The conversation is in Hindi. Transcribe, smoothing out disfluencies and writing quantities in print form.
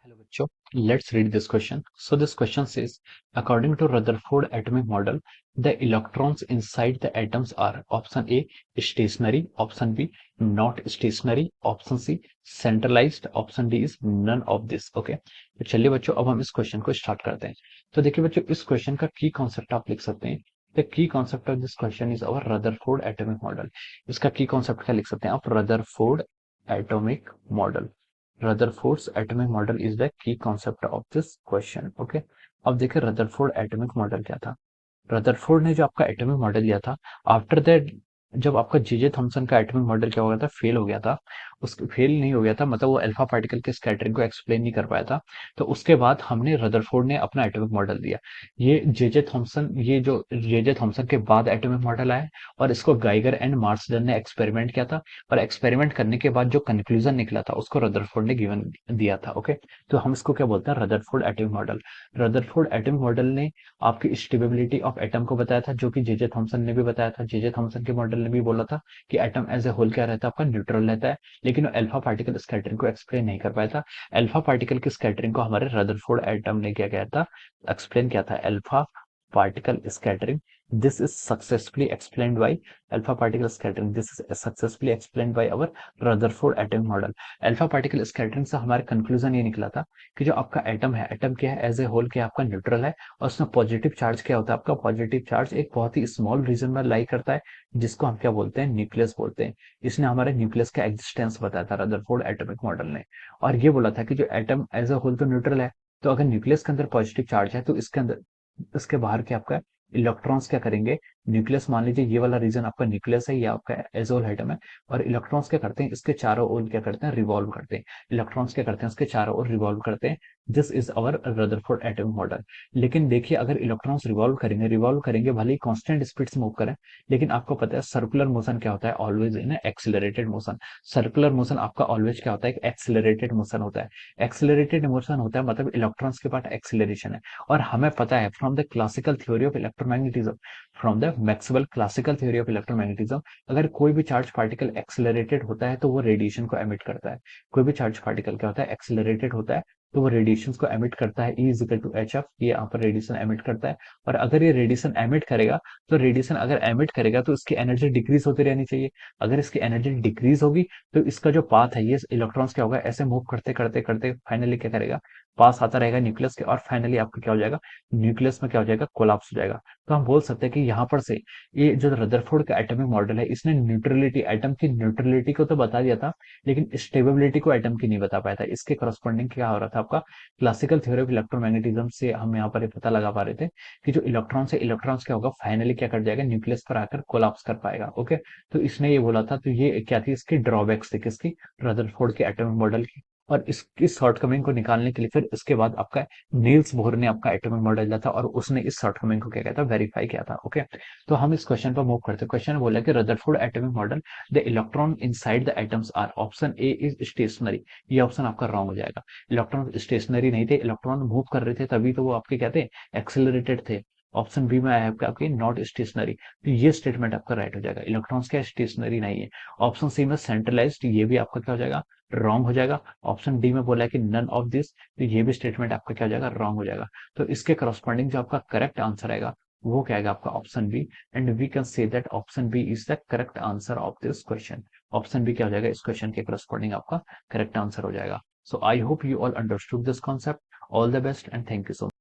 Hello, bachcho. Let's read this question. So this question says, according to Rutherford atomic model, the electrons inside the atoms are option A stationary, option B not stationary, option C centralized, option D is none of this. Okay, तो चलिए बच्चों अब हम इस क्वेश्चन को स्टार्ट करते हैं। तो देखिए बच्चों इस क्वेश्चन का की कॉन्सेप्ट आप लिख सकते हैं। The key concept of this question is our Rutherford atomic model. इसका की कॉन्सेप्ट क्या लिख सकते हैं आप? Rutherford atomic model. Rutherford's atomic model is the key concept of this question. Okay, अब देखिए रदरफोर्ड एटॉमिक मॉडल क्या था। रदरफोर्ड ने जो आपका एटॉमिक मॉडल दिया था, आफ्टर दैट जब आपका जे थॉमसन का एटॉमिक मॉडल क्या हो गया था, फेल हो गया था। उसके फेल नहीं हो गया था, मतलब वो अल्फा पार्टिकल के स्कैटरिंग को एक्सप्लेन नहीं कर पाया था। तो उसके बाद हमने रदरफोर्ड ने अपना एटॉमिक मॉडल दिया। ये जो जे थॉमसन के बाद एटॉमिक मॉडल आया और इसको गाइगर एंड मार्सलन ने एक्सपेरिमेंट किया था। और एक्सपेरिमेंट करने के बाद जो कंक्लूजन निकला था उसको रदरफोर्ड ने गिवन दिया था। ओके, तो हम इसको क्या बोलते हैं? Rutherford atomic model. Rutherford atomic model ने आपकी स्टेबिलिटी ऑफ एटम को बताया था, जो कि जे थॉमसन ने भी बताया था। जे थॉमसन के मॉडल ने भी बोला था कि एटम एज ए होल क्या रहता है, आपका न्यूट्रल रहता है। लेकिन वो अल्फा पार्टिकल स्कैटरिंग को एक्सप्लेन नहीं कर पाया था। अल्फा पार्टिकल की स्कैटरिंग को हमारे रदरफोर्ड एटम ने क्या किया था? एक्सप्लेन किया था। Alpha particle scattering, this is successfully explained by alpha particle scattering. This is successfully explained by our Rutherford atomic model. Alpha particle scattering से हमारे कंक्लूजन ये निकला था कि जो आपका एटम है, एटम क्या है? एज ए होल क्या आपका न्यूट्रल है। और उसमें पॉजिटिव चार्ज क्या होता है? आपका पॉजिटिव चार्ज एक बहुत ही स्मॉल रीजन में लाई करता है, जिसको हम क्या बोलते हैं? न्यूक्लियस बोलते हैं। इसने हमारे न्यूक्लियस का एग्जिस्टेंस बताया था रदरफोर्ड एटॉमिक मॉडल ने। और ये बोला था कि जो एटम एज ए होल तो न्यूट्रल है, तो अगर न्यूक्लियस के अंदर पॉजिटिव चार्ज है तो इसके अंदर इसके बाहर क्या आपका इलेक्ट्रॉन्स क्या करेंगे? न्यूक्लियस, मान लीजिए ये वाला रीजन आपका न्यूक्लियस है, ये आपका एजोल एटम है। और इलेक्ट्रॉन्स क्या करते हैं? इसके चारों ओर क्या करते हैं? रिवॉल्व करते हैं। इलेक्ट्रॉन्स क्या करते हैं? इसके चारों ओर रिवॉल्व करते हैं। This is our Rutherford atomic model. लेकिन देखिए अगर इलेक्ट्रॉन्स रिवॉल्व करेंगे भले ही कांस्टेंट स्पीड से मूव करें, लेकिन आपको पता है सर्कुलर मोशन क्या होता है? Always in accelerated motion. Circular motion आपका ऑलवेज क्या होता है? एक एक्सिलरेटेड मोशन होता है। एक्सिलरेटेड मोशन होता है मतलब इलेक्ट्रॉन्स के पास एक्सिलरेशन है। और हमें पता है from the classical theory of electromagnetism, from the Maxwell classical theory of electromagnetism, अगर कोई भी चार्ज पार्टिकल एक्सिलरेटेड होता है तो वो रेडिएशन को एमिट करता है। कोई भी चार्ज पार्टिकल क्या होता है? एक्सिलरेटेड होता है, तो वो रेडिएशन को एमिट करता है। E is equal to H F, ये यहाँ पर रेडिएशन एमिट करता है। और अगर ये रेडिएशन एमिट करेगा, तो रेडिएशन अगर एमिट करेगा तो इसकी एनर्जी डिक्रीज होती रहनी चाहिए। अगर इसकी एनर्जी डिक्रीज होगी तो इसका जो पाथ है, ये इलेक्ट्रॉन्स क्या होगा? ऐसे मूव करते करते करते फाइनली क्या करेगा? पास आता रहेगा न्यूक्लियस के, और फाइनली आपका क्या हो जाएगा? न्यूक्लियस में क्या हो जाएगा? कोलैप्स हो जाएगा। तो हम बोल सकते हैं कि यहाँ पर से ये जो रदरफोर्ड का एटॉमिक मॉडल है, इसने न्यूट्रलिटी, एटम की न्यूट्रलिटी को तो बता दिया था, लेकिन स्टेबिलिटी को एटम की नहीं बता पाया था। इसके करस्पॉन्डिंग क्या हो रहा था आपका? क्लासिकल थ्योरी ऑफ इलेक्ट्रोमैग्नेटिज्म से हम यहाँ पर ये पता लगा पा रहे थे कि जो इलेक्ट्रॉन्स है, इलेक्ट्रॉन्स क्या होगा? फाइनली क्या कर जाएगा? न्यूक्लियस पर आकर कोलैप्स कर पाएगा। ओके, तो इसने ये बोला था। तो ये क्या थी? इसकी ड्रॉबैक्स थी, किसकी? रदरफोर्ड के एटॉमिक मॉडल की। और इसकी शॉर्टकमिंग को निकालने के लिए फिर इसके बाद आपका नील्स बोर ने आपका एटॉमिक मॉडल दिया था, और उसने इस शॉर्टकमिंग को क्या किया था? वेरीफाई किया था। ओके, तो हम इस क्वेश्चन पर मूव करते हैं। क्वेश्चन बोला कि Rutherford atomic model, the electron inside the atoms are, option A is stationary. ये ऑप्शन आपका रॉन्ग हो जाएगा। इलेक्ट्रॉन स्टेशनरी नहीं थे, इलेक्ट्रॉन मूव कर रहे थे, तभी तो वो आपके क्या थे? एक्सेलरेटेड थे। ऑप्शन बी में आया आपका आपकी नॉट स्टेशनरी। तो ये स्टेटमेंट आपका राइट हो जाएगा। इलेक्ट्रॉन्स क्या स्टेशनरी नहीं है। ऑप्शन सी में सेंट्रलाइज्ड, ये भी आपका क्या हो जाएगा? रॉन्ग हो जाएगा। ऑप्शन डी में बोला है कि नन ऑफ दिस, तो ये भी स्टेटमेंट आपका क्या हो जाएगा? रॉन्ग हो जाएगा। तो इसके करस्पॉन्डिंग जो आपका करेक्ट आंसर आएगा वो क्या आएगा? आपका option B. And we can say that option B is the correct answer of this question. Option B क्या हो जाएगा? इस क्वेश्चन के करस्पॉन्डिंग आपका करेक्ट आंसर हो जाएगा। So I hope you all understood this concept. All the best and thank you so much.